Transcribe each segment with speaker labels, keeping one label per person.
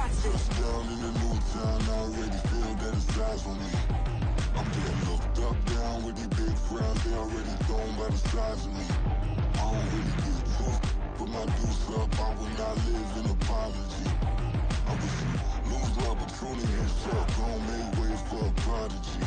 Speaker 1: accident. Down in the new town, I already feel that it's eyes on me. I'm getting looked up, down with these big frowns, they already thrown by the size of me. I don't really get took, put my deuce up, I will not live in apology. I wish you lose the opportunity and suck, gon' make way for a prodigy.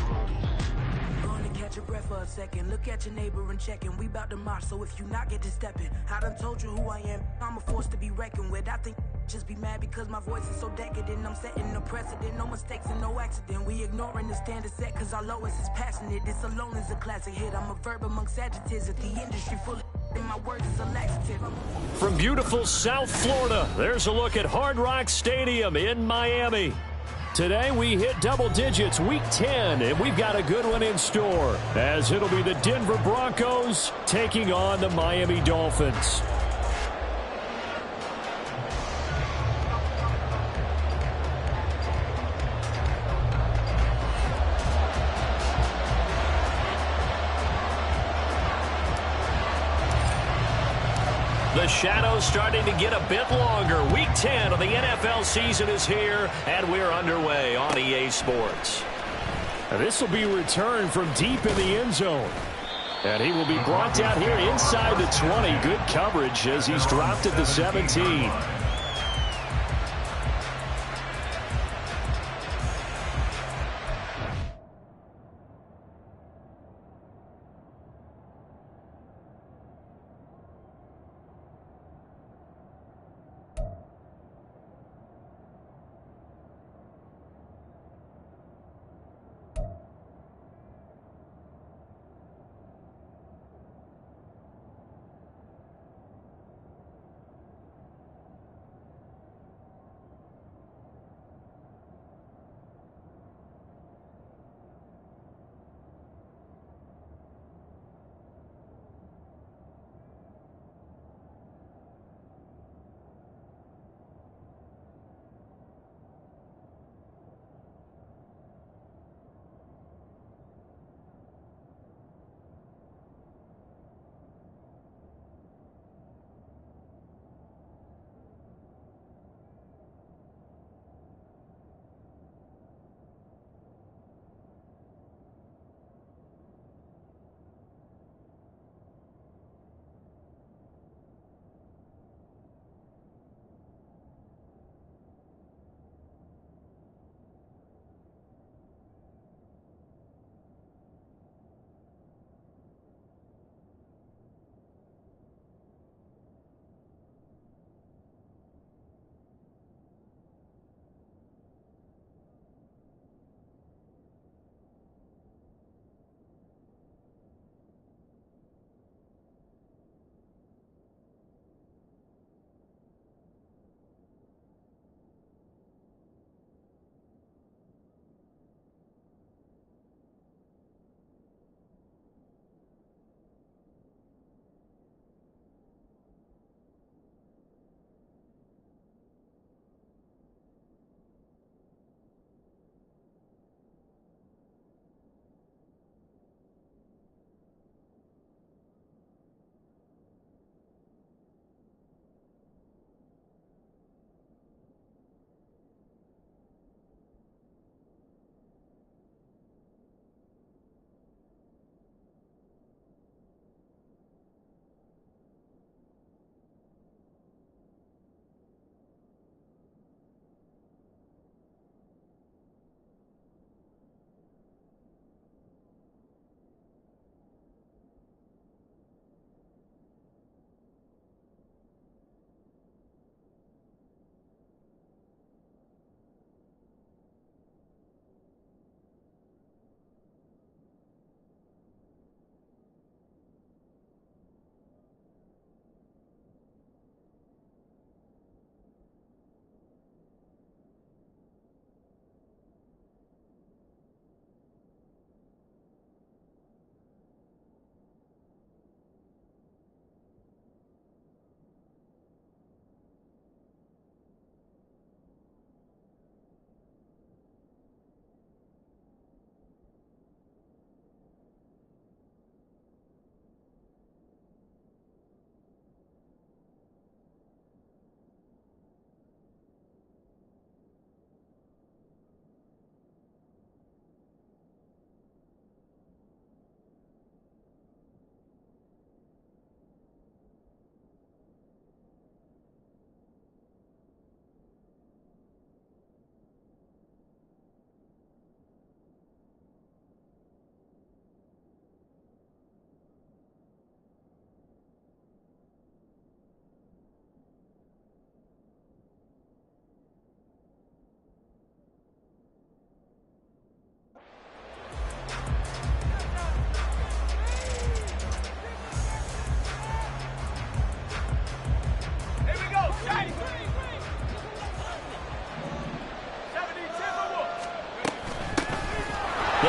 Speaker 1: Catch your breath for a second. Look at your neighbor and checkin'. We bout to march, so if you not get to steppin'. I done told you who I am. I'm a force to be reckoned with. I think just be mad because my voice is so decadent. I'm setting a precedent. No mistakes and no accident. We ignoring the standard set cause our lowest is passionate. This alone is a classic hit. I'm a verb amongst adjectives. If the industry full of and my words is a laxative.
Speaker 2: From beautiful South Florida, there's a look at Hard Rock Stadium in Miami. Today we hit double digits, week 10, and we've got a good one in store, as it'll be the Denver Broncos taking on the Miami Dolphins. The shadow's starting to get a bit longer. Week 10 of the NFL season is here, and we're underway on EA Sports. This will be returned from deep in the end zone. And he will be brought down here inside the 20. Good coverage as he's dropped at the 17.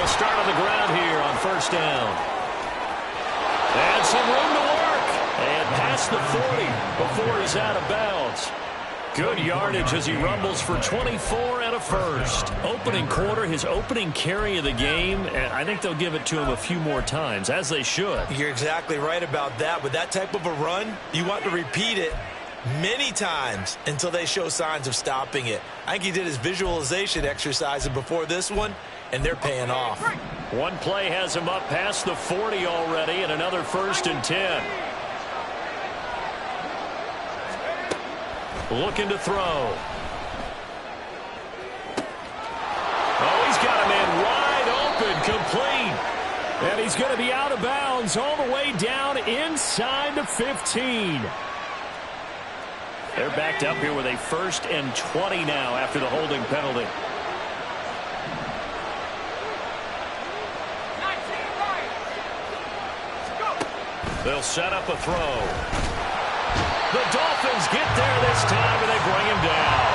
Speaker 2: They'll start on the ground here on first down. And some room to work. And past the 40 before he's out of bounds. Good yardage as he rumbles for 24 and a first. Opening quarter, his opening carry of the game, and I think they'll give it to him a few more times, as they should.
Speaker 3: You're exactly right about that. With that type of a run, you want to repeat it many times until they show signs of stopping it. I think he did his visualization exercises before this one, and they're paying off.
Speaker 2: One play has him up past the 40 already, and another 1st and 10. Looking to throw. Oh, he's got a man wide open, complete. And he's going to be out of bounds all the way down inside the 15. They're backed up here with a 1st and 20 now after the holding penalty. They'll set up a throw. The Dolphins get there this time, and they bring him down.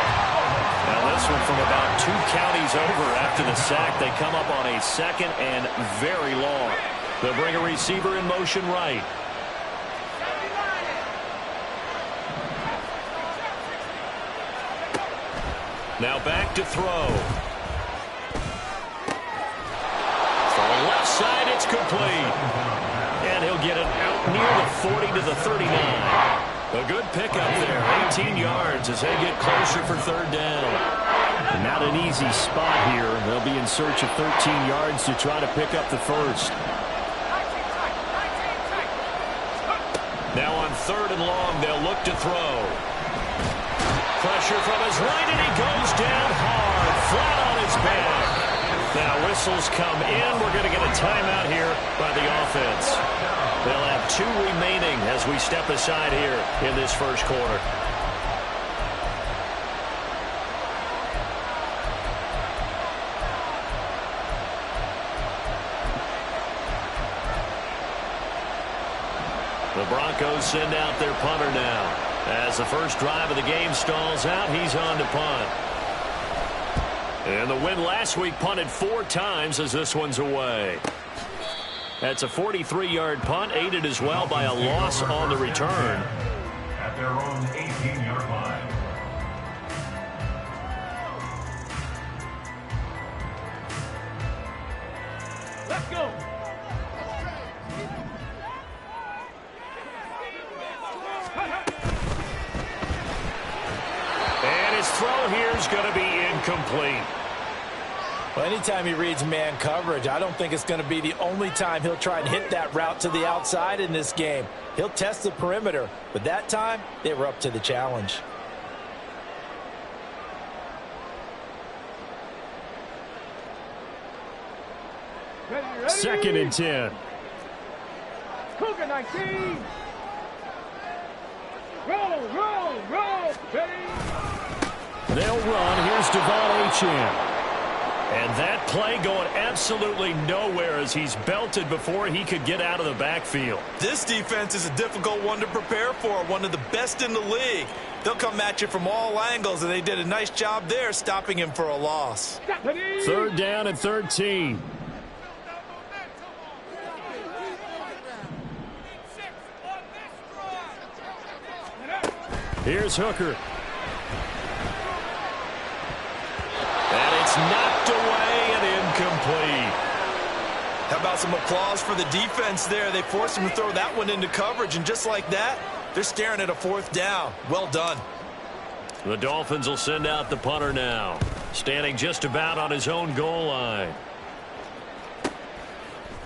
Speaker 2: Now this one from about 2 counties over after the sack. They come up on a 2nd and very long. They'll bring a receiver in motion right. Now back to throw. For the left side, it's complete. And he'll get it out near the 40 to the 39. A good pickup there, 18 yards as they get closer for 3rd down. And not an easy spot here. They'll be in search of 13 yards to try to pick up the 1st. Now on 3rd and long, they'll look to throw. Pressure from his right, and he goes down hard, flat on his back. Now whistles come in. We're going to get a timeout here by the offense. They'll have 2 remaining as we step aside here in this 1st quarter. The Broncos send out their punter now. As the first drive of the game stalls out, he's on to punt. And the win last week punted 4 times as this one's away. That's a 43-yard punt, aided as well by a loss on the return.
Speaker 4: At their own 18-yard line.
Speaker 5: Let's go.
Speaker 2: And his throw here is going to be incomplete.
Speaker 3: Well, anytime he reads man coverage, I don't think it's going to be the only time he'll try and hit that route to the outside in this game. He'll test the perimeter, but that time they were up to the challenge.
Speaker 5: Ready.
Speaker 2: 2nd and 10.
Speaker 5: Cougar 19. Roll. Ready.
Speaker 2: They'll run. Here's Devon Achane. And that play going absolutely nowhere as he's belted before he could get out of the backfield.
Speaker 3: This defense is a difficult one to prepare for, one of the best in the league. They'll come at you from all angles, and they did a nice job there stopping him for a loss.
Speaker 2: 3rd down and 13. Here's Hooker. And it's knocked away and incomplete.
Speaker 3: How about some applause for the defense there? They forced him to throw that one into coverage, and just like that, they're staring at a 4th down. Well done.
Speaker 2: The Dolphins will send out the punter now, standing just about on his own goal line.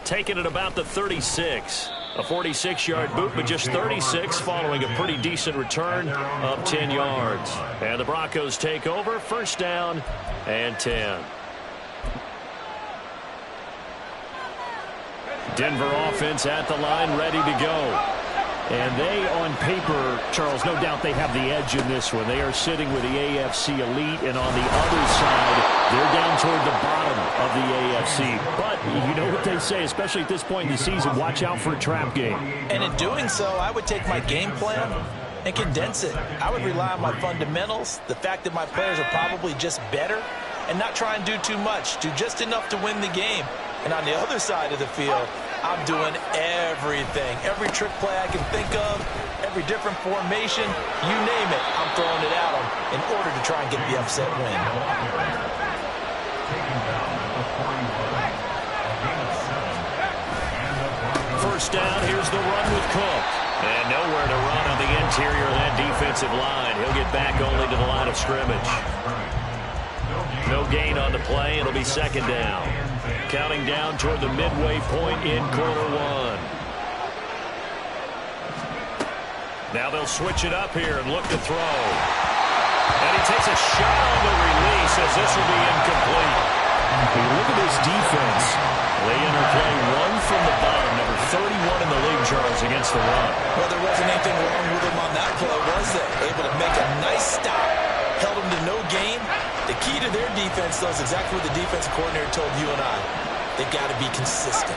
Speaker 2: Taking it about the 36. A 46-yard boot, but just 36 following a pretty decent return of 10 yards. And the Broncos take over, 1st down and 10. Denver offense at the line, ready to go. And they, on paper, Charles, no doubt they have the edge in this one. They are sitting with the AFC elite, and on the other side, they're down toward the bottom of the AFC. But you know what they say, especially at this point in the season, watch out for a trap game.
Speaker 3: And in doing so, I would take my game plan and condense it. I would rely on my fundamentals, the fact that my players are probably just better, and not try and do too much. Do just enough to win the game. And on the other side of the field, I'm doing everything. Every trick play I can think of, every different formation, you name it, I'm throwing it at them in order to try and get the upset win.
Speaker 2: First down, here's the run with Cook. And nowhere to run on the interior of that defensive line. He'll get back only to the line of scrimmage. No gain on the play. It'll be second down. Counting down toward the midway point in quarter one. Now they'll switch it up here and look to throw. And he takes a shot on the release as this will be incomplete. Hey, look at this defense. They interplay one from the bottom, number 31 in the league, Charles, against the run.
Speaker 3: Well, there wasn't anything wrong with him on that play, was there? Able to make a nice stop, held him to no gain. The key to their defense, though, is exactly what the defensive coordinator told you and I. They've got to be consistent.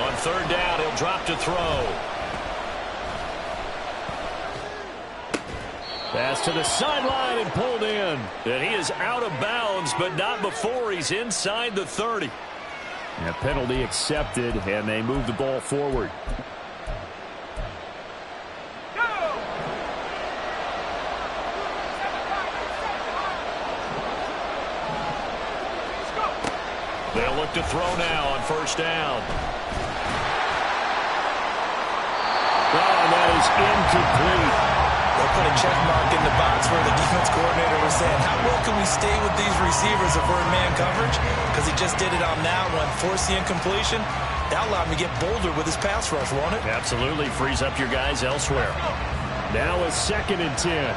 Speaker 2: On third down, he'll drop to throw. Pass to the sideline and pulled in. And he is out of bounds, but not before he's inside the 30. And a penalty accepted, and they move the ball forward. They'll look to throw now on first down. Oh, that is incomplete.
Speaker 3: They'll put a check mark in the box where the defense coordinator was saying, how well can we stay with these receivers if we're in man coverage? Because he just did it on that one, forced the incompletion. That allowed him to get bolder with his pass rush, won't it?
Speaker 2: Absolutely. Frees up your guys elsewhere. Now a 2nd and 10.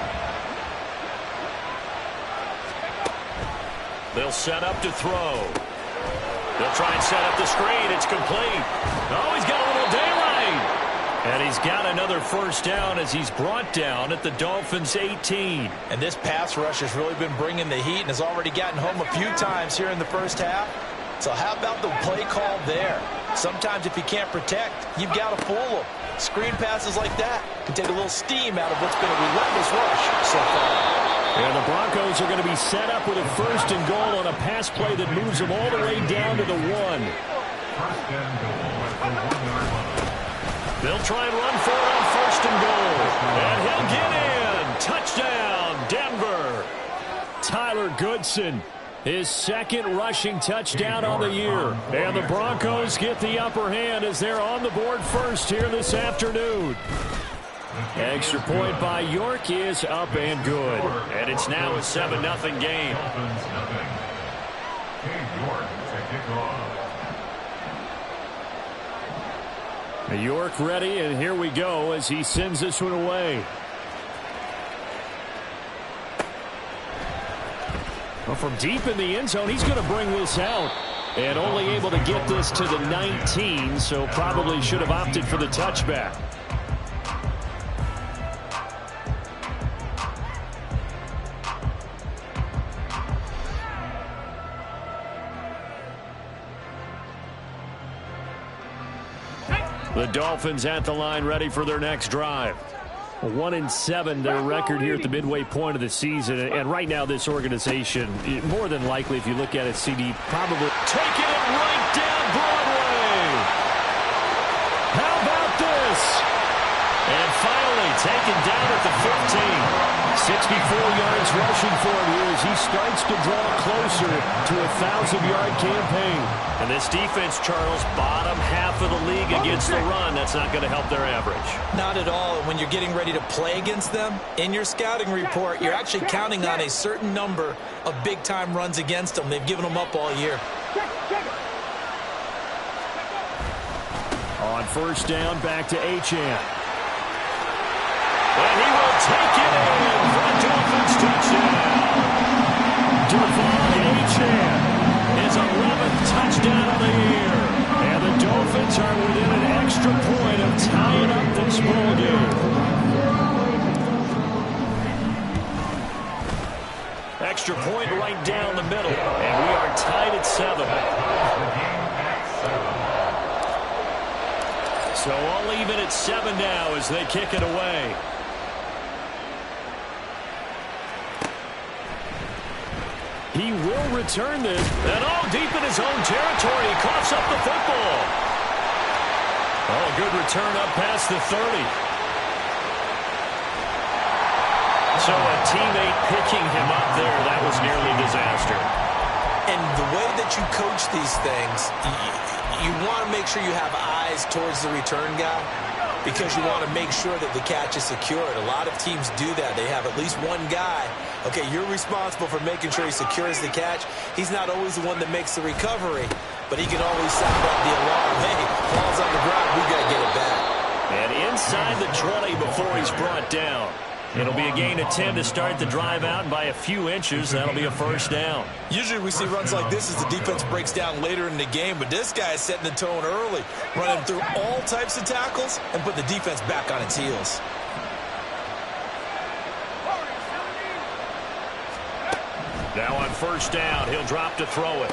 Speaker 2: They'll set up to throw. They'll try and set up the screen. It's complete. Oh, he's got a little daylight. And he's got another first down as he's brought down at the Dolphins' 18.
Speaker 3: And this pass rush has really been bringing the heat and has already gotten home a few times here in the first half. So how about the play call there? Sometimes if you can't protect, you've got to fool them. Screen passes like that can take a little steam out of what's been a relentless rush so far.
Speaker 2: And the Broncos are going to be set up with a 1st and goal on a pass play that moves them all the way down to the 1. They'll try and run for it on 1st and goal. And he'll get in. Touchdown, Denver. Tyler Goodson, his 2nd rushing touchdown on the year. And the Broncos get the upper hand as they're on the board first here this afternoon. Extra point by York is up and good. And it's now a 7-0 game. York ready, and here we go as he sends this one away. Well, from deep in the end zone, he's going to bring this out. And only able to get this to the 19, so probably should have opted for the touchback. The Dolphins at the line, ready for their next drive. 1-7, their record here at the midway point of the season. And right now, this organization, more than likely, if you look at it, CD, probably taking it right down Broadway. How about this? And finally taken down at the 15. 64 yards rushing for him here as he starts to draw closer to a 1,000-yard campaign. And this defense, Charles, bottom half of the league against the run. That's not going to help their average.
Speaker 3: Not at all. And when you're getting ready to play against them, in your scouting report, you're actually counting on a certain number of big-time runs against them. They've given them up all year.
Speaker 2: On first down, back to Achane. And he will take it in for a Dolphins touchdown. Devon Achane, his 11th touchdown of the year. And the Dolphins are within an extra point of tying up this ball game. Extra point right down the middle. And we are tied at 7. So all even at 7 now as they kick it away. He will return this. And all deep in his own territory. He coughs up the football. Oh, good return up past the 30. So a teammate picking him up there. That was nearly disaster.
Speaker 3: And the way that you coach these things, you want to make sure you have eyes towards the return guy because you want to make sure that the catch is secured. A lot of teams do that. They have at least one guy. Okay, you're responsible for making sure he secures the catch. He's not always the one that makes the recovery, but he can always sound out the alarm. Hey, ball's on the ground. We got to get it back.
Speaker 2: And inside the 20 before he's brought down. It'll be a gain of 10 to start the drive out, and by a few inches, that'll be a first down.
Speaker 3: Usually we see runs like this as the defense breaks down later in the game, but this guy is setting the tone early, running through all types of tackles and put the defense back on its heels.
Speaker 2: Now on first down, he'll drop to throw it.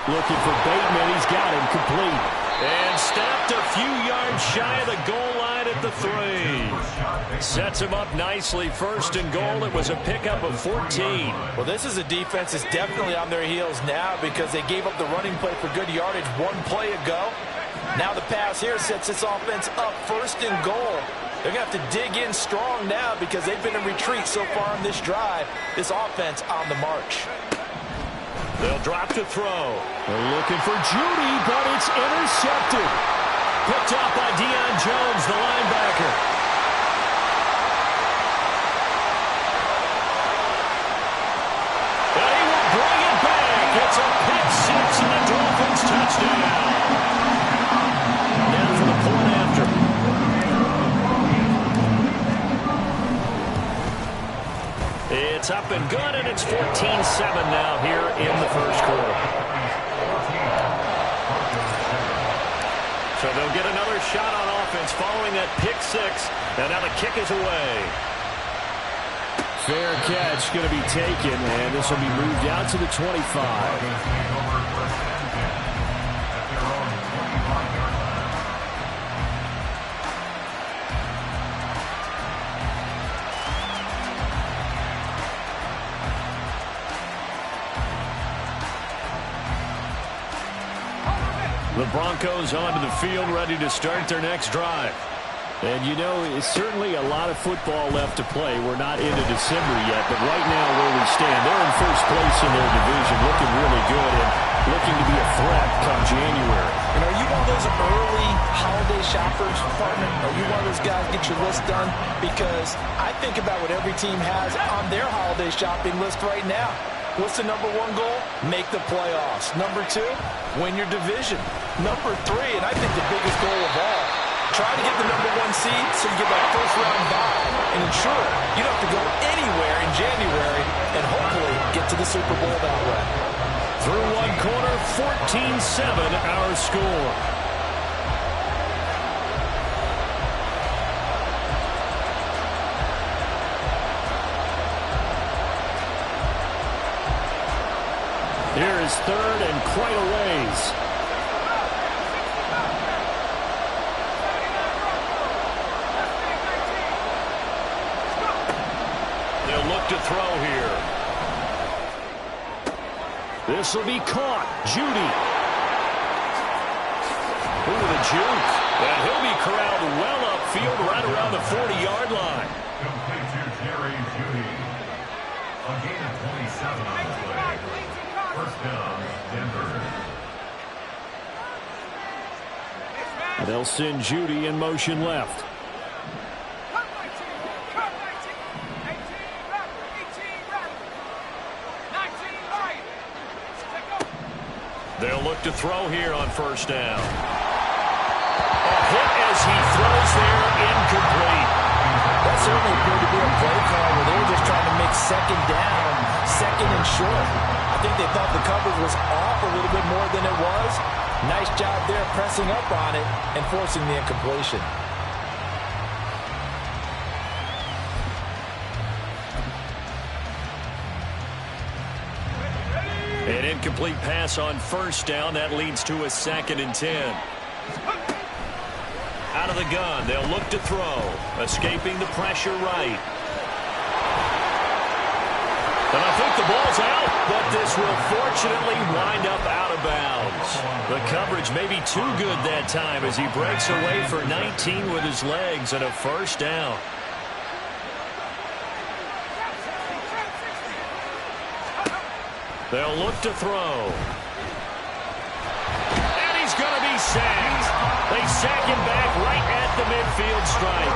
Speaker 2: Looking for Bateman. He's got him complete. And stopped a few yards shy of the goal line at the 3. Sets him up nicely. First and goal. It was a pickup of 14.
Speaker 3: Well, this is a defense that's definitely on their heels now because they gave up the running play for good yardage one play ago. Now the pass here sets this offense up first and goal. They're going to have to dig in strong now because they've been in retreat so far in this drive. This offense on the march.
Speaker 2: They'll drop to throw. They're looking for Judy, but it's intercepted. Picked up by Deion Jones, the linebacker. And he will bring it back. It's a pick six and the Dolphins touchdown. Now for the point after. It's up and good, and it's 14-7 now here in the first quarter. So they'll get another shot on offense following that pick six, and now the kick is away. Fair catch going to be taken, and this will be moved out to the 25. The Broncos onto the field, ready to start their next drive. And, you know, it's certainly a lot of football left to play. We're not into December yet, but right now where we stand, they're in first place in their division, looking really good and looking to be a threat come January.
Speaker 3: And are you one of those early holiday shoppers, partner? Are you one of those guys get your list done? Because I think about what every team has on their holiday shopping list right now. What's the number one goal? Make the playoffs. Number 2, win your division. Number 3, and I think the biggest goal of all, try to get the number 1 seed so you get that first round bye and ensure you don't have to go anywhere in January and hopefully get to the Super Bowl that way.
Speaker 2: Through one quarter, 14-7 our score. Here is third and quite a ways. They'll look to throw here. This will be caught. Judy. Ooh, the juke. And he'll be corralled well upfield right around the 40-yard line.
Speaker 4: Complete to Jerry Judy. A gain of 27 on the play. First down, Denver.
Speaker 2: They'll send Judy in motion left. They'll look to throw here on first down. A hit as he throws there, incomplete.
Speaker 3: That certainly appeared to be a play call where they were just trying to make second down, second and short. I think they thought the coverage was off a little bit more than it was. Nice job there pressing up on it and forcing the incompletion.
Speaker 2: An incomplete pass on first down. That leads to a 2nd and 10. Out of the gun, they'll look to throw. Escaping the pressure right. And I think the ball's out, but this will fortunately wind up out of bounds. The coverage may be too good that time as he breaks away for 19 with his legs and a first down. They'll look to throw. And he's going to be sacked. They sack him back right at the midfield stripe.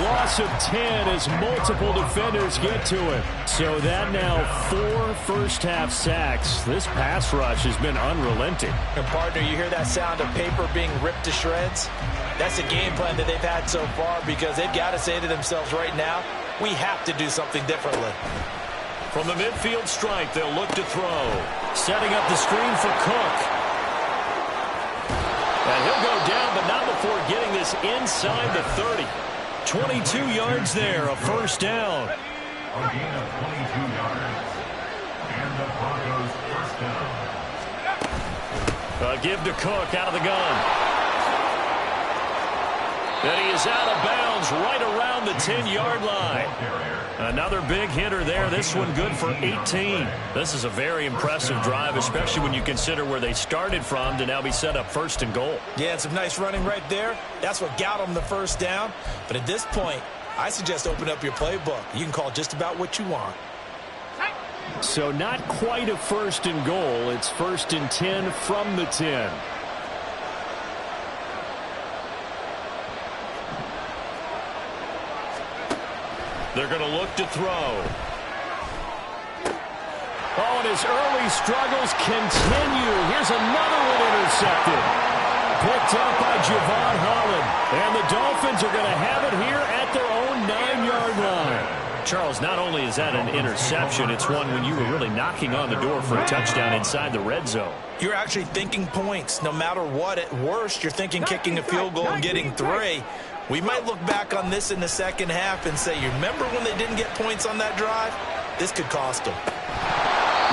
Speaker 2: Loss of 10 as multiple defenders get to him. So that now 4 first-half sacks. This pass rush has been unrelenting.
Speaker 3: And partner, you hear that sound of paper being ripped to shreds? That's the game plan that they've had so far because they've got to say to themselves right now, we have to do something differently.
Speaker 2: From the midfield stripe, they'll look to throw. Setting up the screen for Cook. And he'll go down, but not before getting this inside the 30. 22 yards there, a first down.
Speaker 4: A gain of 22 yards. And the Broncos first down.
Speaker 2: A give to Cook out of the gun. And he is out of bounds right around the 10-yard line. Another big hitter there. This one good for 18. This is a very impressive drive, especially when you consider where they started from to now be set up first and goal.
Speaker 3: Yeah, and some nice running right there. That's what got them the first down. But at this point, I suggest open up your playbook. You can call just about what you want.
Speaker 2: So not quite a first and goal. It's first and 10 from the 10. They're going to look to throw. Oh, and his early struggles continue. Here's another one intercepted. Picked up by Javon Holland. And the Dolphins are going to have it here at their own 9-yard line. Charles, not only is that an interception, it's one when you were really knocking on the door for a touchdown inside the red zone.
Speaker 3: You're actually thinking points. No matter what, at worst, you're thinking kicking a field goal and getting 3. We might look back on this in the second half and say, you remember when they didn't get points on that drive? This could cost them.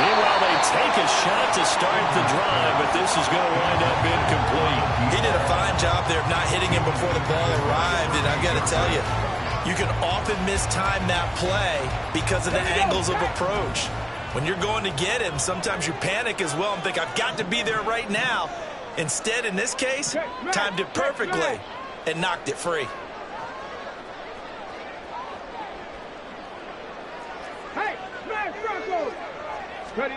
Speaker 2: Meanwhile, they take a shot to start the drive, but this is going to wind up incomplete.
Speaker 3: He did a fine job there of not hitting him before the ball arrived, and I've got to tell you, you can often mistime that play because of the angles of approach. When you're going to get him, sometimes you panic as well and think, I've got to be there right now. Instead, in this case, timed it perfectly and knocked it free.
Speaker 5: Hey, smash Broncos! Ready?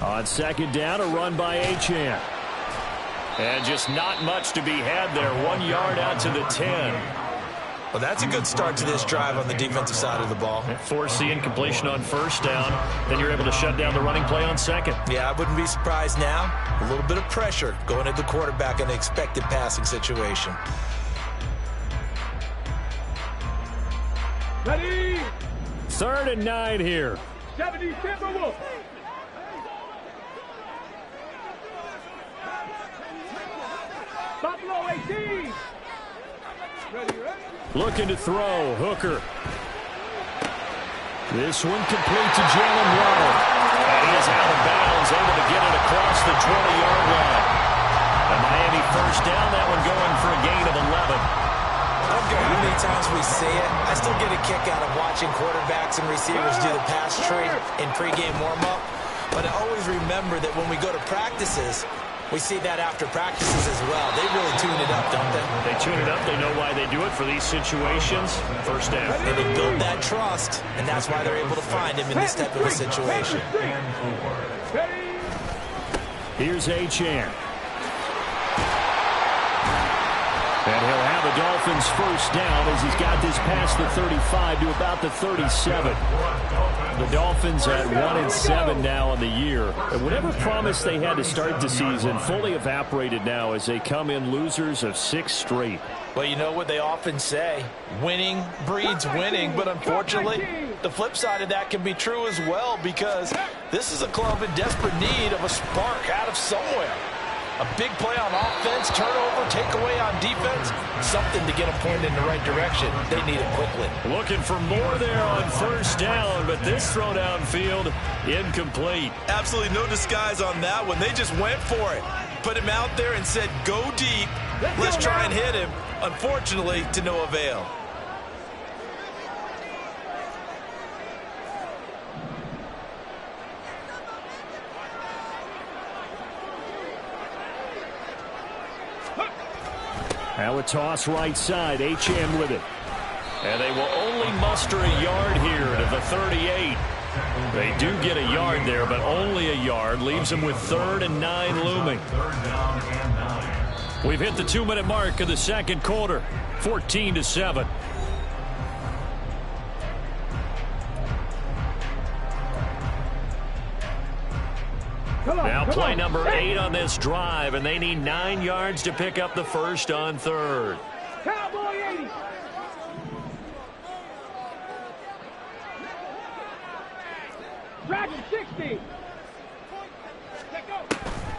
Speaker 2: On second down, a run by Achane. And just not much to be had there. 1 yard out to the 10.
Speaker 3: Well, that's a good start to this drive on the defensive side of the ball.
Speaker 2: Force the incompletion on first down. Then you're able to shut down the running play on second.
Speaker 3: Yeah, I wouldn't be surprised now. A little bit of pressure going at the quarterback in the expected passing situation.
Speaker 5: Ready?
Speaker 2: 3rd and 9 here.
Speaker 5: 70 Timberwolves. Buffalo 18. Ready?
Speaker 2: Looking to throw. Hooker. This one complete to Jalen Waddle. And he is out of bounds, able to get it across the 20-yard line. A Miami first down, that one going for a gain of 11.
Speaker 3: I don't care how many times we see it, I still get a kick out of watching quarterbacks and receivers do the pass tree in pregame warm-up. But I always remember that when we go to practices, we see that after practices as well. They really tune it up, don't they?
Speaker 2: They tune it up. They know why they do it for these situations. First down.
Speaker 3: And they build that trust, and that's why they're able to find him in this type of a situation.
Speaker 2: Here's Achane. And he'll have the Dolphins first down as he's got this past the 35 to about the 37. The Dolphins at 1-7 now on the year. And whatever promise they had to start the season fully evaporated now as they come in losers of 6 straight.
Speaker 3: Well, you know what they often say, winning breeds winning, but unfortunately, the flip side of that can be true as well because this is a club in desperate need of a spark out of somewhere. A big play on offense, turnover, takeaway on defense, something to get them pointed in the right direction. They need it quickly.
Speaker 2: Looking for more there on first down, but this throw downfield, incomplete.
Speaker 3: Absolutely no disguise on that one. They just went for it. Put him out there and said, go deep, Let's try and hit him. Unfortunately, to no avail.
Speaker 2: Now a toss right side. Achane with it. And they will only muster a yard here to the 38. They do get a yard there, but only a yard. Leaves them with 3rd and 9 looming. We've hit the 2-minute mark of the second quarter. 14-7. Now play number 8 on this drive, and they need 9 yards to pick up the first on 3rd.
Speaker 5: Cowboy 80. Dragon 60.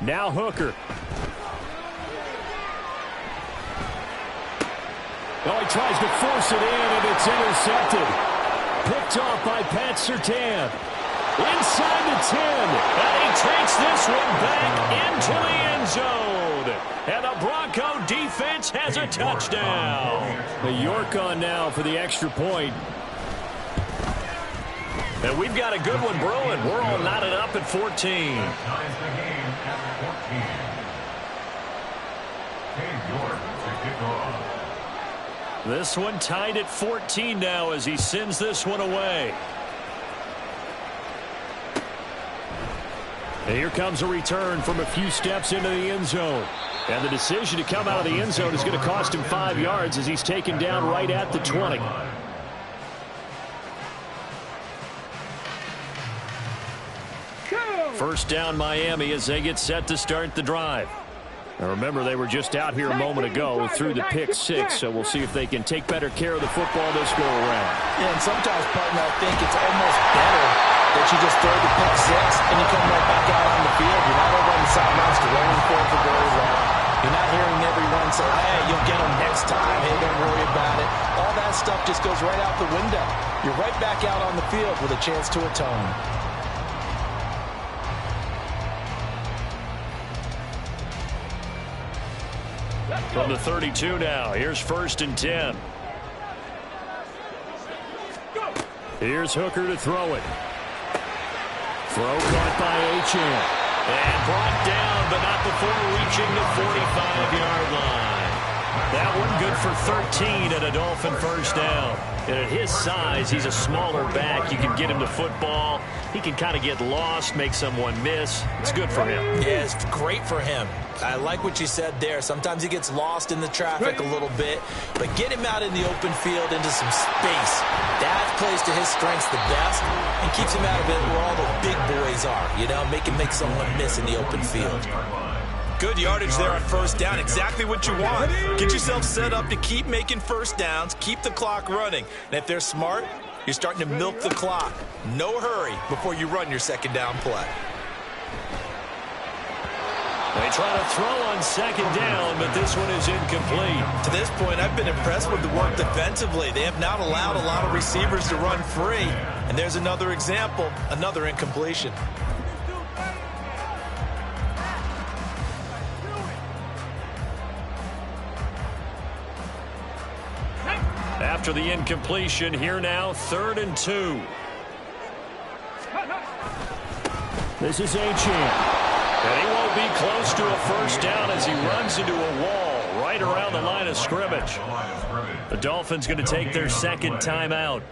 Speaker 2: Now Hooker. Oh, he tries to force it in, and it's intercepted. Picked off by Pat Surtain. Inside the 10. And he takes this one back into the end zone. And the Bronco defense has a touchdown. The York on now for the extra point. And we've got a good one brewing. We're all knotted up at 14.
Speaker 4: Ties the game at 14. Cade York to kick off.
Speaker 2: This one tied at 14 now as he sends this one away. And here comes a return from a few steps into the end zone. And the decision to come out of the end zone is going to cost him 5 yards as he's taken down right at the 20. First down Miami as they get set to start the drive. Now remember, they were just out here a moment ago through the pick 6, so we'll see if they can take better care of the football this go around.
Speaker 3: Yeah, and sometimes, partner, I think it's almost better that you just throw the pick 6 and you come right back out on the field. You're not over on the sidelines to rolling the field for very long. You're not hearing everyone say, hey, you'll get them next time. Hey, don't worry about it. All that stuff just goes right out the window. You're right back out on the field with a chance to atone.
Speaker 2: From the 32 now, here's 1st and 10. Here's Hooker to throw it. Throw caught by Achane. And brought down, but not before reaching the 45-yard line. That one good for 13 and a Dolphin first down. And at his size, he's a smaller back. You can get him to football. He can kind of get lost, make someone miss. It's good for him.
Speaker 3: Yeah, it's great for him. I like what you said there. Sometimes he gets lost in the traffic a little bit, but get him out in the open field into some space. That plays to his strengths the best and keeps him out of it where all the big boys are, you know, make someone miss in the open field. Good yardage there on first down. Exactly what you want. Get yourself set up to keep making first downs, keep the clock running. And if they're smart, you're starting to milk the clock. No hurry before you run your second down play.
Speaker 2: They try to throw on second down, but this one is incomplete.
Speaker 3: To this point, I've been impressed with the work defensively. They have not allowed a lot of receivers to run free. And there's another example, another incompletion.
Speaker 2: After the incompletion, here now, 3rd and 2. This is Achane. And he won't be close to a first down as he runs into a wall right around the line of scrimmage. The Dolphins going to take their second timeout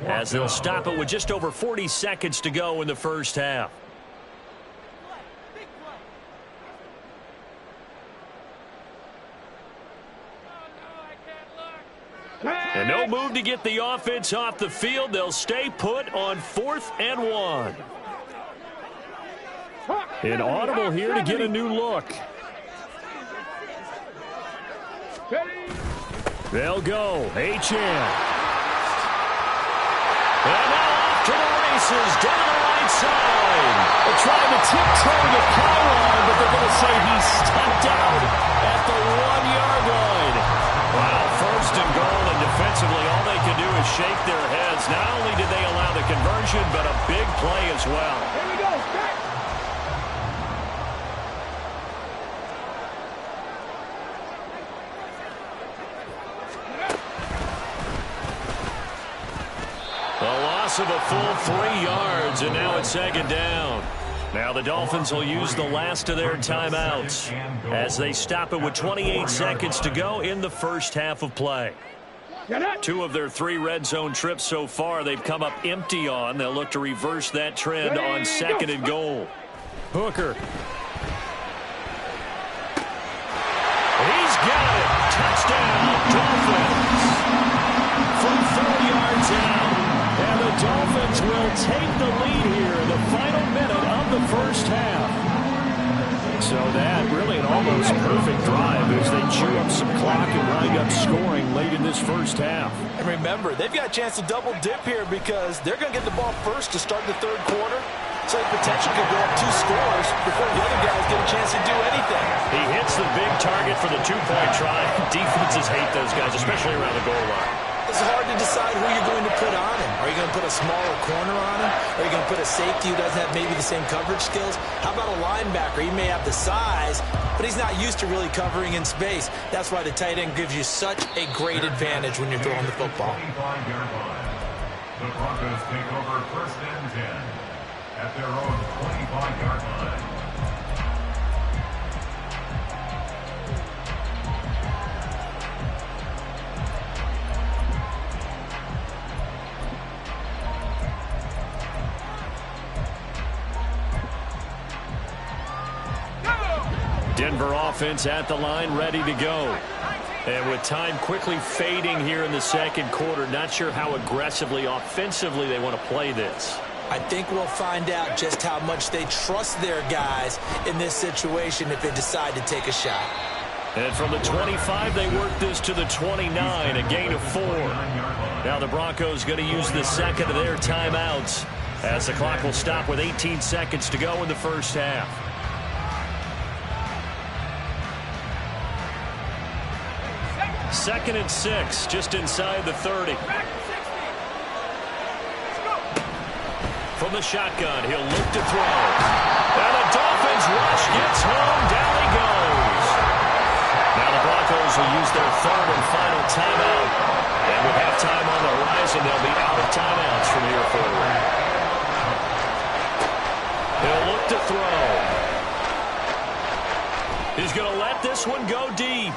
Speaker 2: as they'll stop it with just over 40 seconds to go in the first half. And no move to get the offense off the field. They'll stay put on 4th and 1. An audible here to get a new look. They'll go. Achane. And now off to the races down the right side. They're trying to tiptoe the pylon, but they're going to say he stepped out at the 1-yard line. Wow, 1st and goal, and defensively all they can do is shake their heads. Not only did they allow the conversion, but a big play as well.
Speaker 5: Here we go.
Speaker 2: loss of a full 3 yards, and now it's second down. Now the Dolphins will use the last of their timeouts as they stop it with 28 seconds to go in the first half of play. 2 of their 3 red zone trips so far they've come up empty on. They'll look to reverse that trend on second and goal. Hooker. He's got it. Touchdown, Dolphins. From 4 yards out. And the Dolphins will take the lead here in the final minute of the first half. So that really an almost perfect drive as they chew up some clock and wind up scoring late in this first half.
Speaker 3: And remember, they've got a chance to double dip here because they're going to get the ball first to start the third quarter. So the potential could go up 2 scores before the other guys get a chance to do anything.
Speaker 2: He hits the big target for the 2-point try. Defenses hate those guys, especially around the goal line.
Speaker 3: It's hard to decide who you're going to put on him. Are you going to put a smaller corner on him? Are you going to put a safety who doesn't have maybe the same coverage skills? How about a linebacker? He may have the size, but he's not used to really covering in space. That's why the tight end gives you such a great advantage when you're throwing the football.
Speaker 4: The Broncos take over first and 10 at their own 25-yard line.
Speaker 2: Denver offense at the line, ready to go. And with time quickly fading here in the second quarter, not sure how aggressively, offensively they want to play this.
Speaker 3: I think we'll find out just how much they trust their guys in this situation if they decide to take a shot.
Speaker 2: And from the 25, they work this to the 29, a gain of 4. Now the Broncos going to use the second of their timeouts as the clock will stop with 18 seconds to go in the first half. Second and 6, just inside the 30. From the shotgun, he'll look to throw. And the Dolphins rush gets home. Down he goes. Now the Broncos will use their third and final timeout. And with halftime on the horizon, they'll be out of timeouts from here forward. He'll look to throw. He's going to let this one go deep.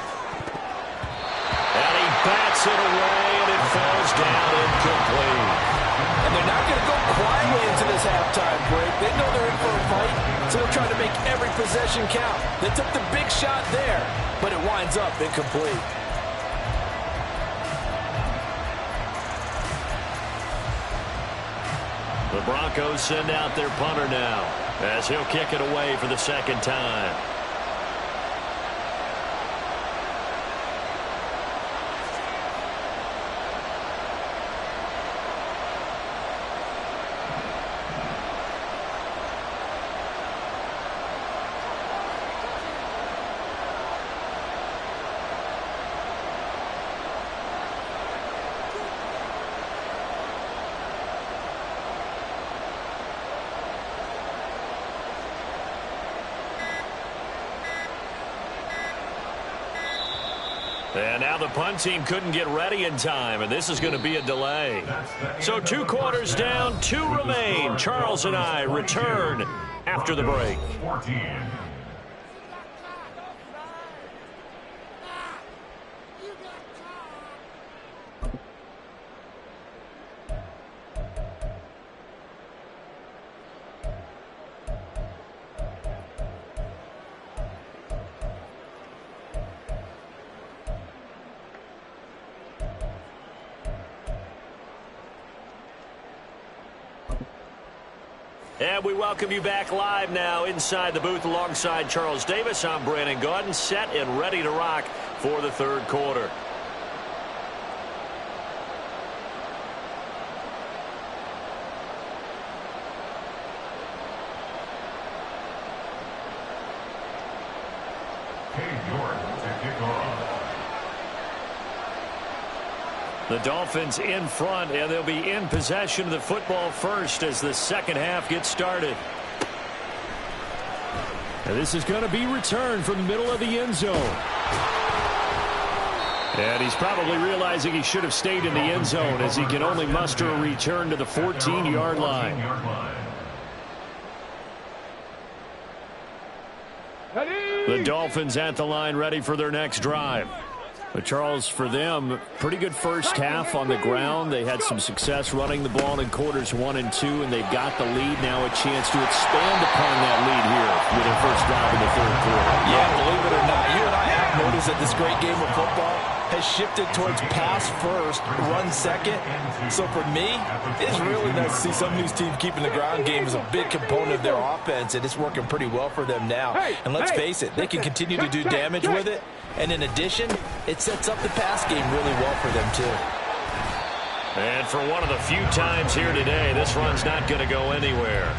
Speaker 2: And he bats it away, and it falls down incomplete.
Speaker 3: And they're not going to go quietly into this halftime break. They know they're in for a fight, so they're trying to make every possession count. They took the big shot there, but it winds up incomplete.
Speaker 2: The Broncos send out their punter now as he'll kick it away for the second time. And now the punt team couldn't get ready in time, and this is going to be a delay. So 2 quarters down, 2 remain. Charles and I return after the break.
Speaker 4: 14.
Speaker 2: And we welcome you back live now inside the booth alongside Charles Davis. I'm Brandon Gaudin, set and ready to rock for the third quarter. The Dolphins in front, and they'll be in possession of the football first as the second half gets started. And this is going to be returned from the middle of the end zone. And he's probably realizing he should have stayed in the end zone as he can only muster a return to the 14-yard line. The Dolphins at the line ready for their next drive. But Charles, for them, pretty good first half on the ground. They had some success running the ball in quarters 1 and 2, and they've got the lead now, a chance to expand upon that lead here with their first drive in the third quarter.
Speaker 3: Yeah, believe it or not, you and I have noticed that this great game of football has shifted towards pass first, run second. So for me, it's really nice to see some of these teams keeping the ground game as a big component of their offense, and it's working pretty well for them now. And let's face it, they can continue to do damage with it. And in addition, it sets up the pass game really well for them, too.
Speaker 2: And for one of the few times here today, this run's not going to go anywhere.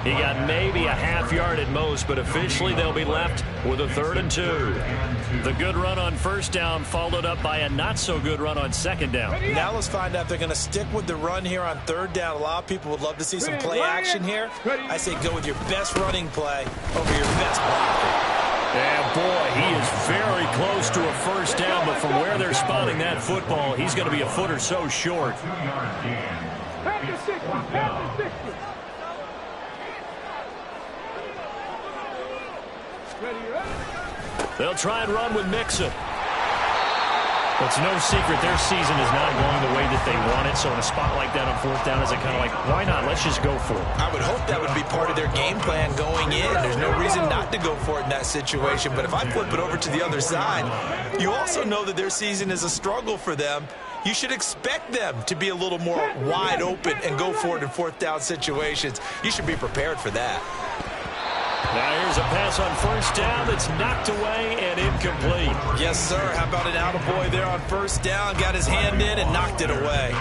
Speaker 2: He got maybe a half yard at most, but officially they'll be left with a 3rd and 2. The good run on first down followed up by a not-so-good run on second down.
Speaker 3: Now let's find out if they're going to stick with the run here on 3rd down. A lot of people would love to see some play action here. I say go with your best running play over your best blocking.
Speaker 2: And boy, he is very close to a first down, but from where they're spotting that football, he's going to be a foot or so short. They'll try and run with Mixon. It's no secret their season is not going the way that they want it, so in a spot like that on 4th down, is it kind of like, why not? Let's just go for it.
Speaker 3: I would hope that would be part of their game plan going in. There's no reason not to go for it in that situation. But if I flip it over to the other side, you also know that their season is a struggle for them. You should expect them to be a little more wide open and go for it in 4th down situations. You should be prepared for that.
Speaker 2: Now here's a pass on first down that's knocked away and incomplete.
Speaker 3: Yes, sir. How about an attaboy there on first down? Got his hand in and knocked it away.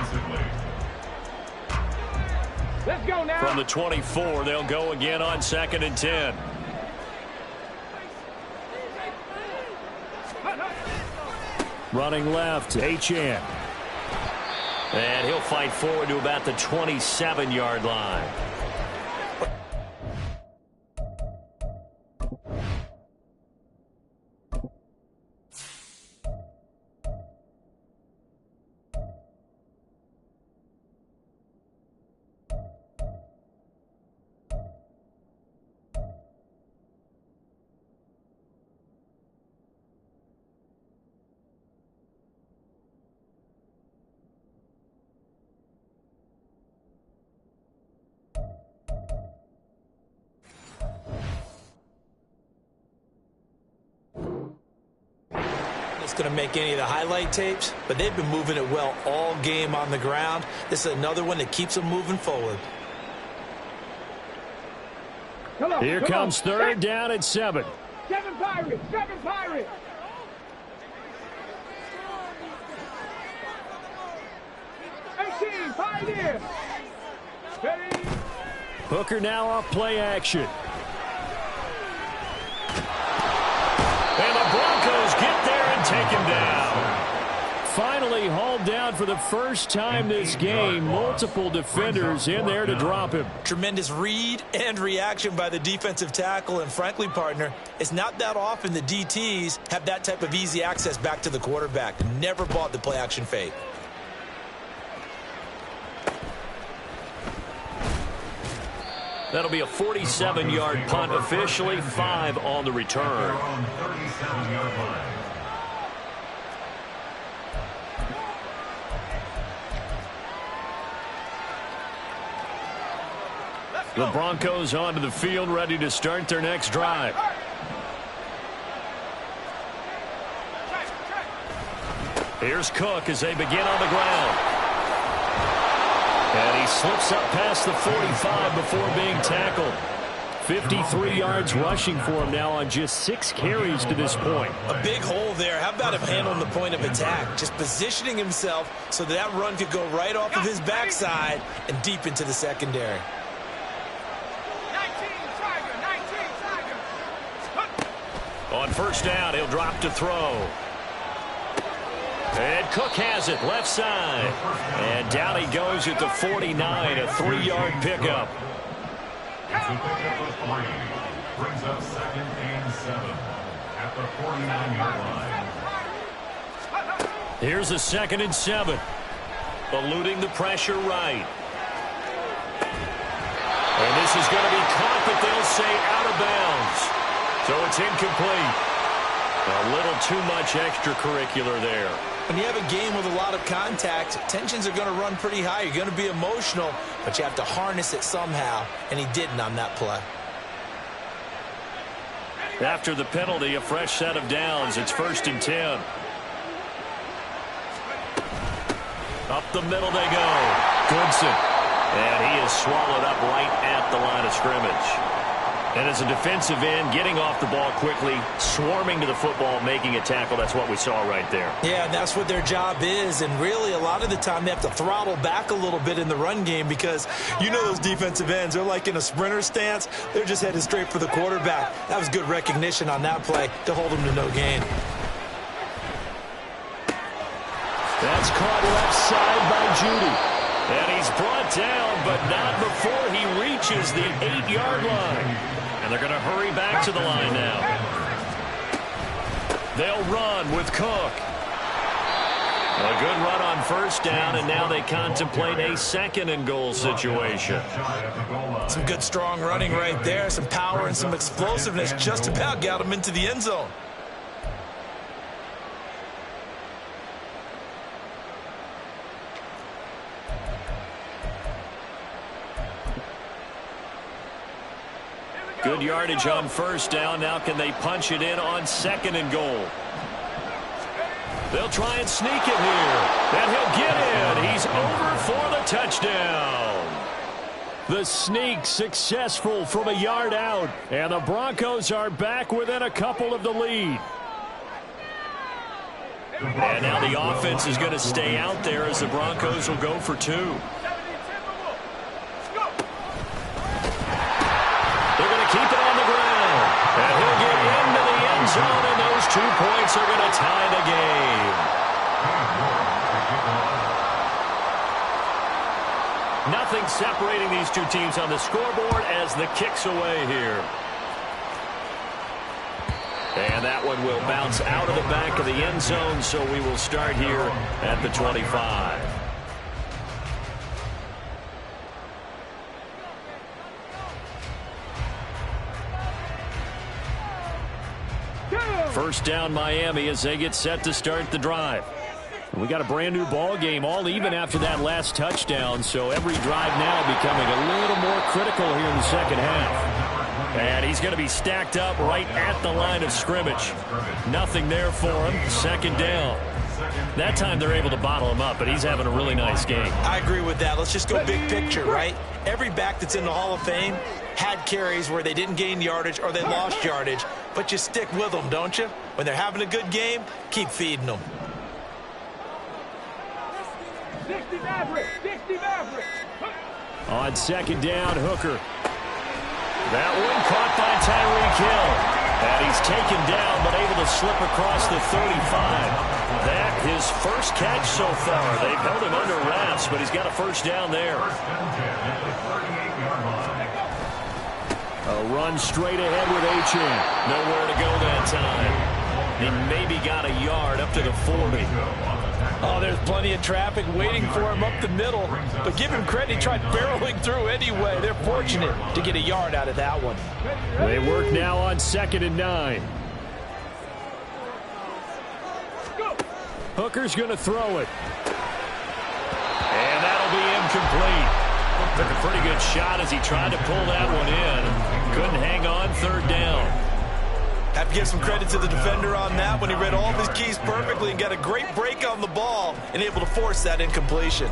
Speaker 5: Let's go now.
Speaker 2: From the 24, they'll go again on 2nd and 10. Running left, Achane. And he'll fight forward to about the 27-yard line.
Speaker 3: It's going to make any of the highlight tapes, but they've been moving it well all game on the ground. This is another one that keeps them moving forward.
Speaker 2: Here comes 3rd down at 7.
Speaker 5: 7 Pirates, 7 Pirates. 18 Pioneers.
Speaker 2: Hooker now off play action. And the Broncos get there and take him down. Finally hauled down for the first time this game. Multiple defenders in there to drop him.
Speaker 3: Tremendous read and reaction by the defensive tackle. And frankly, partner, it's not that often the DTs have that type of easy access back to the quarterback. Never bought the play action fake.
Speaker 2: That'll be a 47-yard punt, officially 5 on the return. The Broncos onto the field, ready to start their next drive. Here's Cook as they begin on the ground. And he slips up past the 45 before being tackled. 53 yards rushing for him now on just 6 carries to this point.
Speaker 3: A big hole there. How about him handling the point of attack? Just positioning himself so that run could go right off of his backside and deep into the secondary.
Speaker 5: 19 Tiger.
Speaker 2: On first down, he'll drop to throw. And Cook has it, left side. And down he goes at the 49, a 3-yard pickup.
Speaker 4: It's a pickup of 3. Brings up 2nd and 7 at the 49-yard line.
Speaker 2: Here's a 2nd and 7. Eluding the pressure right. And this is going to be caught, but they'll say out of bounds. So it's incomplete. A little too much extracurricular there.
Speaker 3: When you have a game with a lot of contact, tensions are going to run pretty high. You're going to be emotional, but you have to harness it somehow, and he didn't on that play.
Speaker 2: After the penalty, a fresh set of downs. It's 1st and 10. Up the middle they go. Goodson. And he is swallowed up right at the line of scrimmage. And as a defensive end, getting off the ball quickly, swarming to the football, making a tackle, that's what we saw right there.
Speaker 3: Yeah, and that's what their job is. And really, a lot of the time, they have to throttle back a little bit in the run game because you know those defensive ends, they're like in a sprinter stance. They're just headed straight for the quarterback. That was good recognition on that play to hold him to no gain.
Speaker 2: That's caught left side by Judy. And he's brought down, but not before he reaches the 8-yard line. And they're going to hurry back to the line now. They'll run with Cook. A good run on 1st down, and now they contemplate a 2nd and goal situation.
Speaker 3: Some good strong running right there, some power and some explosiveness, just about got him into the end zone.
Speaker 2: Good yardage on 1st down. Now can they punch it in on 2nd and goal? They'll try and sneak it here. And he'll get in. He's over for the touchdown. The sneak successful from a yard out. And the Broncos are back within a couple of the lead. And now the offense is going to stay out there as the Broncos will go for 2. Keep it on the ground. And he'll get into the end zone, and those 2 points are going to tie the game. Nothing separating these two teams on the scoreboard as the kick's away here. And that one will bounce out of the back of the end zone, so we will start here at the 25. First down Miami as they get set to start the drive. We got a brand new ball game, all even after that last touchdown, so every drive now becoming a little more critical here in the 2nd half. And he's going to be stacked up right at the line of scrimmage. Nothing there for him. 2nd down. That time they're able to bottle him up, but he's having a really nice game.
Speaker 3: I agree with that. Let's just go big picture, right? Every back that's in the Hall of Fame had carries where they didn't gain yardage or they lost yardage, but you stick with them, don't you? When they're having a good game, keep feeding them.
Speaker 5: 60 Maverick, 60 Maverick.
Speaker 2: On 2nd down, Hooker. That one caught by Tyreek Hill. And he's taken down, but able to slip across the 35. That his first catch so far. They've held him under wraps, but he's got a 1st down there. A run straight ahead with Achane. Nowhere to go that time. He maybe got a yard up to the 40.
Speaker 3: Oh, there's plenty of traffic waiting for him up the middle. But give him credit, he tried barreling through anyway. They're fortunate to get a yard out of that one.
Speaker 2: They work now on 2nd and 9. Hooker's going to throw it. And that'll be incomplete. Took a pretty good shot as he tried to pull that one in. Couldn't hang on 3rd down.
Speaker 3: Have to give some credit to the defender on that when he read all of his keys perfectly and got a great break on the ball and able to force that incompletion.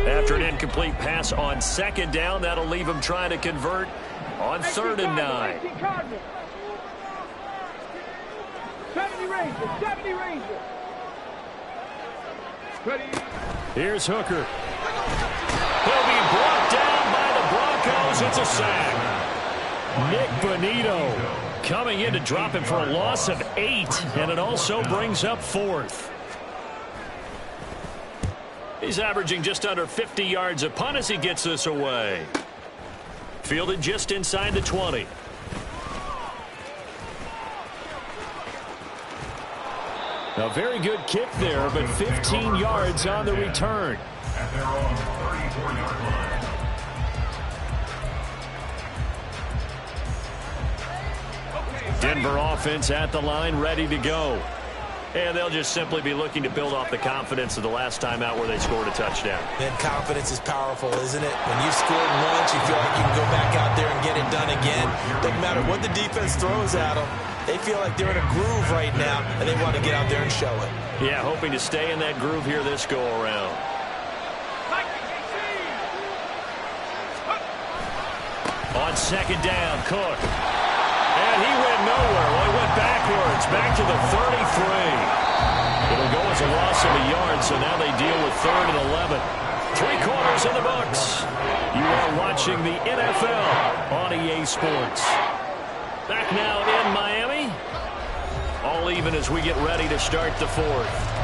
Speaker 2: After an incomplete pass on 2nd down, that'll leave him trying to convert on 3rd and 9.
Speaker 5: 70 Rangers, 70 Rangers.
Speaker 2: Here's Hooker. He'll be brought down by the Broncos. It's a sack. Nick Bonito coming in to drop him for a loss of 8, and it also brings up 4th. He's averaging just under 50 yards a punt as he gets this away. Fielded just inside the 20. A very good kick there, but 15 yards on the return.
Speaker 4: At their own 34-yard line.
Speaker 2: Denver offense at the line, ready to go. And they'll just simply be looking to build off the confidence of the last time out where they scored a touchdown.
Speaker 3: And confidence is powerful, isn't it? When you've scored once, you feel like you can go back out there and get it done again. Doesn't matter what the defense throws at them. They feel like they're in a groove right now, and they want to get out there and show it.
Speaker 2: Yeah, hoping to stay in that groove here this go-around. On second down, Cook. And he went nowhere. Well, he went backwards, back to the 33. It'll go as a loss of a yard, so now they deal with 3rd and 11. 3 quarters in the books. You are watching the NFL on EA Sports. Back now in Miami. All even as we get ready to start the 4th.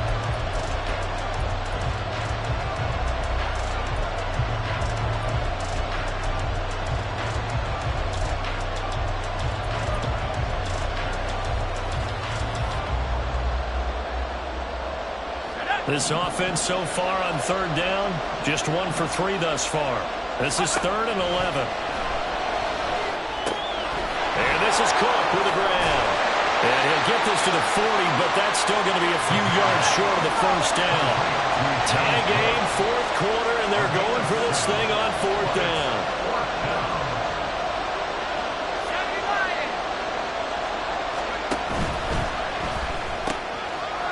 Speaker 2: This offense so far on 3rd down, just 1 for 3 thus far. This is 3rd and 11. And this is Cook with a grab. And he'll get this to the 40, but that's still going to be a few yards short of the first down. Tie game, 4th quarter, and they're going for this thing on 4th down.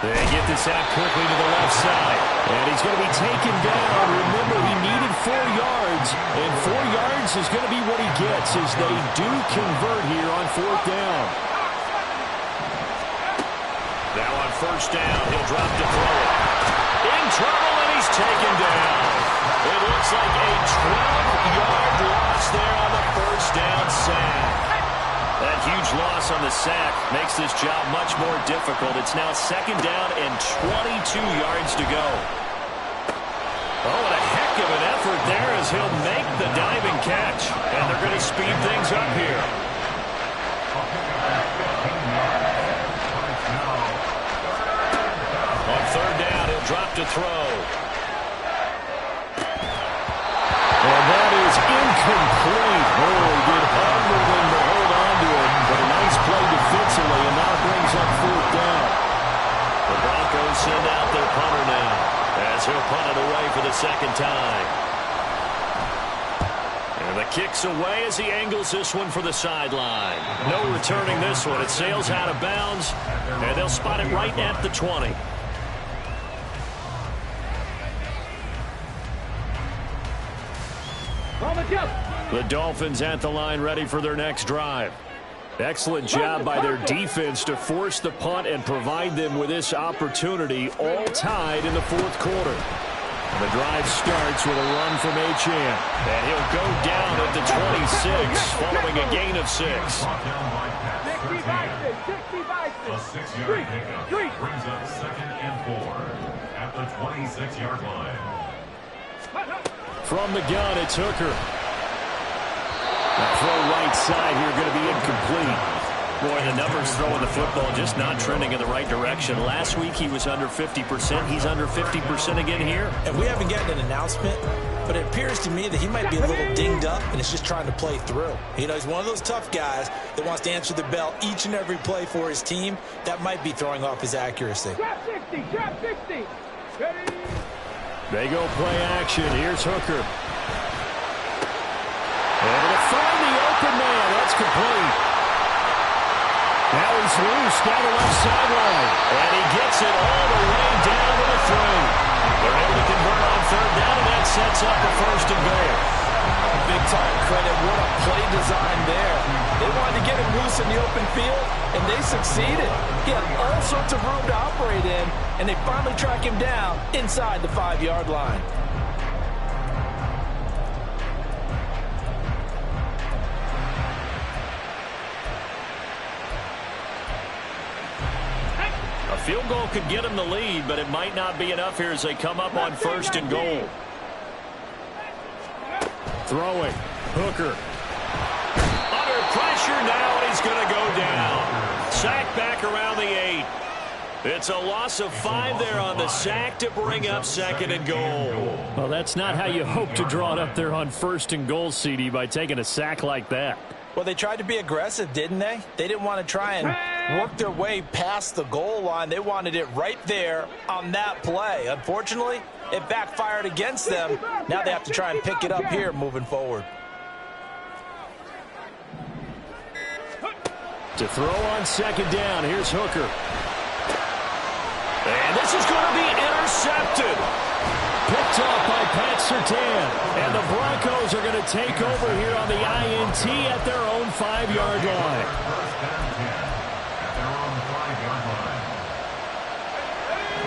Speaker 2: They get this out quickly to the left side. And he's going to be taken down. Remember, he needed 4 yards. And 4 yards is going to be what he gets as they do convert here on 4th down. Now on 1st down, he'll drop to throw it. In trouble, and he's taken down. It looks like a 12-yard loss there on the 1st down sack. That huge loss on the sack makes this job much more difficult. It's now 2nd down and 22 yards to go. Oh, and a heck of an effort there as he'll make the diving catch. And they're going to speed things up here. On 3rd down, he'll drop to throw. And that is incomplete. Oh, he did harder than to hold on to it, but a nice play defensively, and now brings up 4th down. The Broncos send out their punter now, as he'll punt it away for the 2nd time. And the kick's away as he angles this one for the sideline. No returning this one. It sails out of bounds, and they'll spot it right at the 20. The Dolphins at the line, ready for their next drive. Excellent job by their defense to force the punt and provide them with this opportunity, all tied in the 4th quarter. And the drive starts with a run from Achane. And he'll go down at the 26, following a gain of 6.
Speaker 4: A 6-yard pickup brings up 2nd and 4 at the 26-yard line.
Speaker 2: From the gun, it's Hooker. The throw right side here going to be incomplete. Boy, the numbers throwing the football just not trending in the right direction. Last week he was under 50%. He's under 50% again here.
Speaker 3: And we haven't gotten an announcement, but it appears to me that he might be a little dinged up and is just trying to play through. You know, he's one of those tough guys that wants to answer the bell each and every play for his team. That might be throwing off his accuracy.
Speaker 5: Trap 60, trap 60. Ready?
Speaker 2: They go play action. Here's Hooker. And to find the open man. That's complete. Now he's loose down the left sideline. And he gets it all the way down to the 3. They're able to convert on 3rd down, and that sets up a 1st and goal.
Speaker 6: Big-time credit. What a play design there. They wanted to get him loose in the open field, and they succeeded. He had all sorts of room to operate in, and they finally track him down inside the 5-yard line.
Speaker 2: A field goal could get him the lead, but it might not be enough here as they come up on 1st and goal. Throwing. Hooker. Under pressure now, and he's going to go down. Sacked back around the 8. It's a loss of 5 there on the sack to bring up 2nd and goal.
Speaker 7: Well, that's not how you hope to draw it up there on 1st and goal, CD, by taking a sack like that.
Speaker 6: Well, they tried to be aggressive, didn't they? They didn't want to try and work their way past the goal line. They wanted it right there on that play. Unfortunately, it backfired against them. Now they have to try and pick it up here moving forward.
Speaker 2: To throw on 2nd down, here's Hooker. And this is going to be intercepted. Picked off by Pat Surtain. And the Broncos are going to take over here on the INT at their own 5-yard line.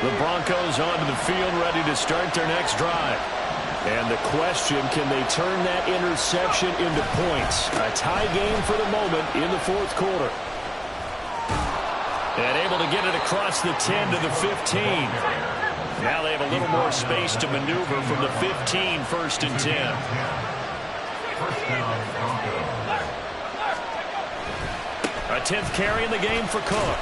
Speaker 2: The Broncos onto the field, ready to start their next drive. And the question, can they turn that interception into points? A tie game for the moment in the 4th quarter. And able to get it across the 10 to the 15. Now they have a little more space to maneuver from the 15, 1st and 10. A 10th carry in the game for Cook.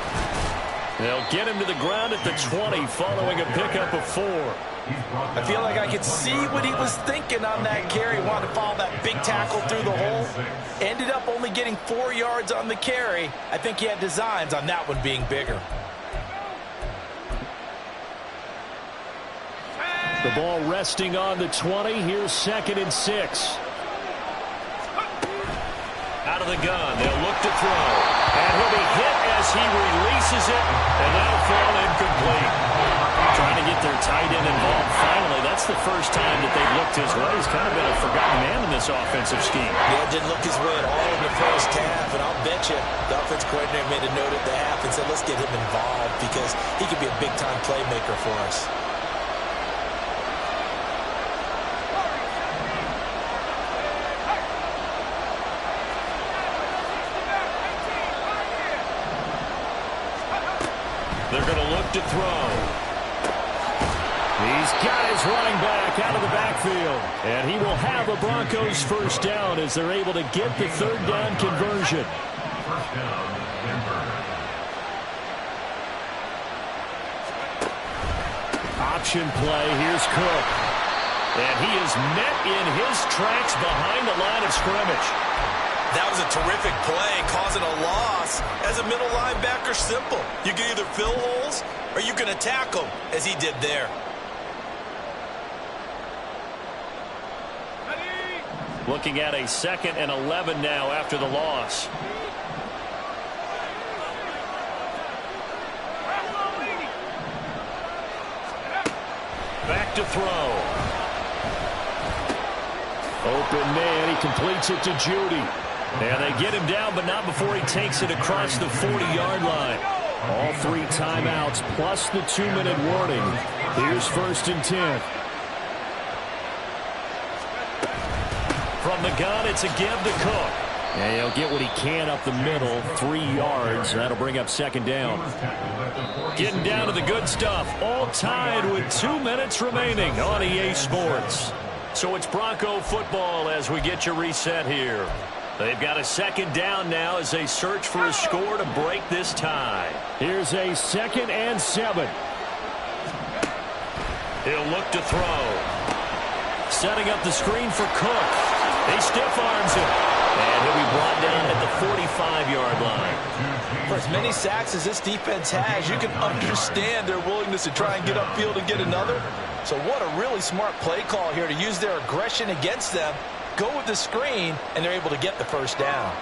Speaker 2: They'll get him to the ground at the 20 following a pickup of 4.
Speaker 6: I feel like I could see what he was thinking on that carry. Wanted to follow that big tackle through the hole. Ended up only getting 4 yards on the carry. I think he had designs on that one being bigger.
Speaker 2: The ball resting on the 20. Here's 2nd and 6. Out of the gun. They'll look to throw. And he'll be hit as he releases it. And that'll fall incomplete. Trying to get their tight end involved finally. That's the first time that they've looked his way. He's kind of been a forgotten man in this offensive scheme.
Speaker 6: Yeah, didn't look his way at all in the first half. And I'll bet you the offense coordinator made a note at the half and said, let's get him involved because he could be a big-time playmaker for us.
Speaker 2: They're going to look to throw. These guys running back out of the backfield. And he will have a Broncos 1st down as they're able to get the 3rd down conversion.
Speaker 4: 1st down, Denver.
Speaker 2: Option play. Here's Cook. And he is met in his tracks behind the line of scrimmage.
Speaker 3: That was a terrific play, causing a loss. As a middle linebacker, simple. You can either fill holes or you can attack them, as he did there.
Speaker 2: Looking at a 2nd and 11 now after the loss. Back to throw. Open man, he completes it to Judy. And they get him down, but not before he takes it across the 40-yard line. All 3 timeouts plus the 2-minute warning. Here's 1st and 10. From the gun, it's a give to Cook. And he'll get what he can up the middle, 3 yards. That'll bring up 2nd down. Getting down to the good stuff. All tied with 2 minutes remaining on EA Sports. So it's Bronco football as we get you reset here. They've got a 2nd down now as they search for a score to break this tie. Here's a 2nd and 7. He'll look to throw. Setting up the screen for Cook. He stiff arms him. And he'll be brought down at the 45-yard line.
Speaker 6: For as many sacks as this defense has, you can understand their willingness to try and get upfield and get another. So what a really smart play call here to use their aggression against them. Go with the screen, and they're able to get the 1st down.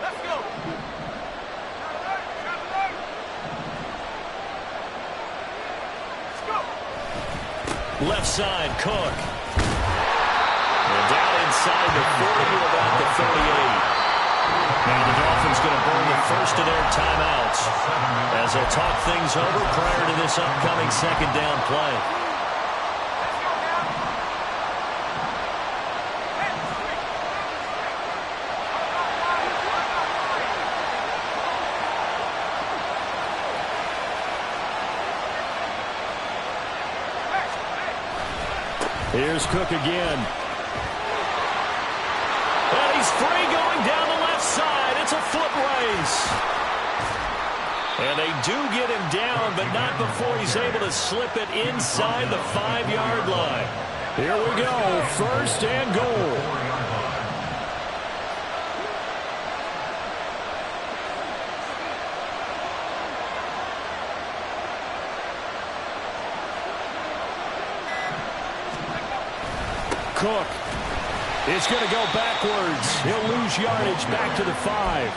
Speaker 5: Let's go. Let's go.
Speaker 2: Left side, Cook. And down inside the 40 to about the 38. Now the Dolphins going to burn the first of their timeouts as they'll talk things over prior to this upcoming 2nd down play. Here's Cook again. He's free going down the left side. It's a foot race. And they do get him down, but not before he's able to slip it inside the 5-yard line.
Speaker 7: Here we go, first and goal. Cook is going to go backwards. He'll lose yardage back to the 5.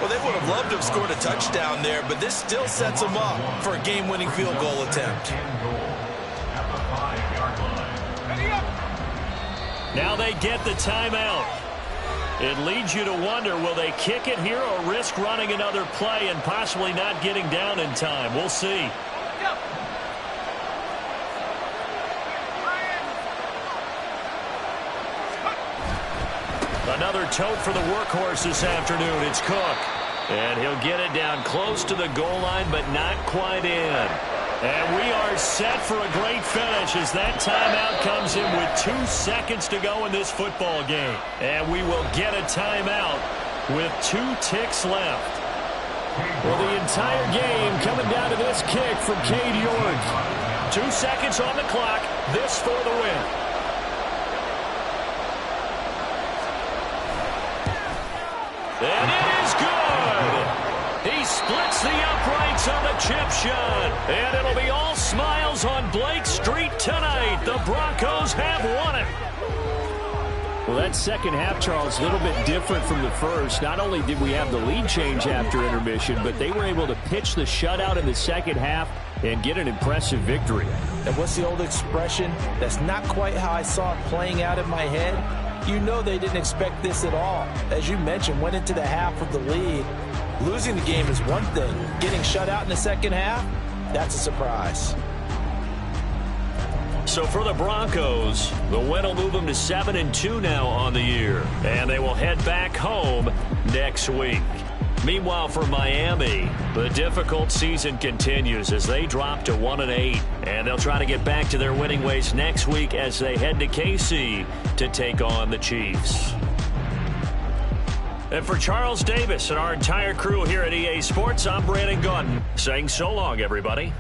Speaker 3: Well, they would have loved to have scored a touchdown there, but this still sets them up for a game-winning field goal attempt.
Speaker 2: Now they get the timeout. It leads you to wonder, will they kick it here or risk running another play and possibly not getting down in time? We'll see. Another tote for the workhorse this afternoon. It's Cook. And he'll get it down close to the goal line, but not quite in. And we are set for a great finish as that timeout comes in with 2 seconds to go in this football game. And we will get a timeout with 2 ticks left.
Speaker 7: Well, the entire game coming down to this kick from Cade York.
Speaker 2: 2 seconds on the clock. This for the win. And it is good. He splits the uprights on the chip shot. And it'll be all smiles on Blake Street tonight. The Broncos have won it.
Speaker 7: Well, that second half, Charles, a little bit different from the first. Not only did we have the lead change after intermission, but they were able to pitch the shutout in the second half and get an impressive victory.
Speaker 6: And what's the old expression? That's not quite how I saw it playing out in my head. You know they didn't expect this at all. As you mentioned, went into the half with the lead. Losing the game is one thing. Getting shut out in the second half, that's a surprise.
Speaker 2: So for the Broncos, the win will move them to 7-2 now on the year. And they will head back home next week. Meanwhile, for Miami, the difficult season continues as they drop to 1-8. And they'll try to get back to their winning ways next week as they head to KC to take on the Chiefs. And for Charles Davis and our entire crew here at EA Sports, I'm Brandon Gaudin saying so long, everybody.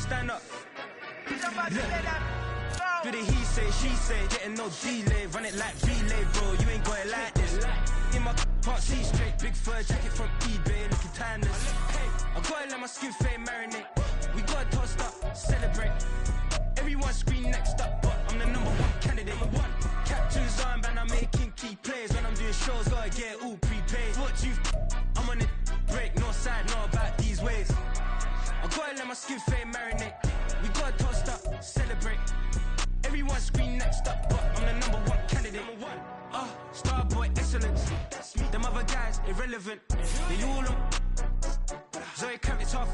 Speaker 8: stand up. Do the he say, she say, getting no delay, run it like relay, bro. You ain't got it like this. In my can't see straight, big fur jacket from eBay, looking timeless. I gotta let my skin fade marinate. We gotta toast up, celebrate. Everyone scream next up, but I'm the #1 candidate. Captain's armband, I'm making key plays. When I'm doing shows, gotta get it all prepaid. What you I'm on it, break, no side, know about these ways. I gotta let my skin fade marinate. We gotta toast up, celebrate. Everyone scream next up, but I'm the #1 candidate. Starboy excellence. Them other guys irrelevant. They all Zoe Kravitz half.